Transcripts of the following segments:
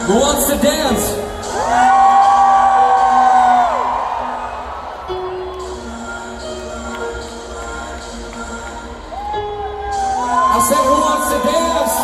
Who wants to dance? I said, who wants to dance?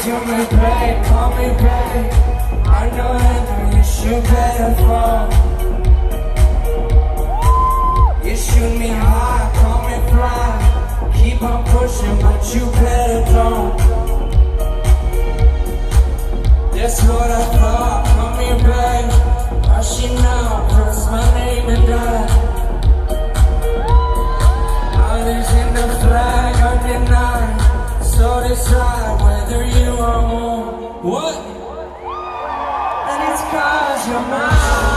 You may pray, call me back. I know that you should better fall. You shoot me high, call me fly. Keep on pushing, but you better don't. That's what I thought, call me back. Why she now press my name and die? Others in the flag undenied. So decide whether you are home. What? And it's 'cause you're mine.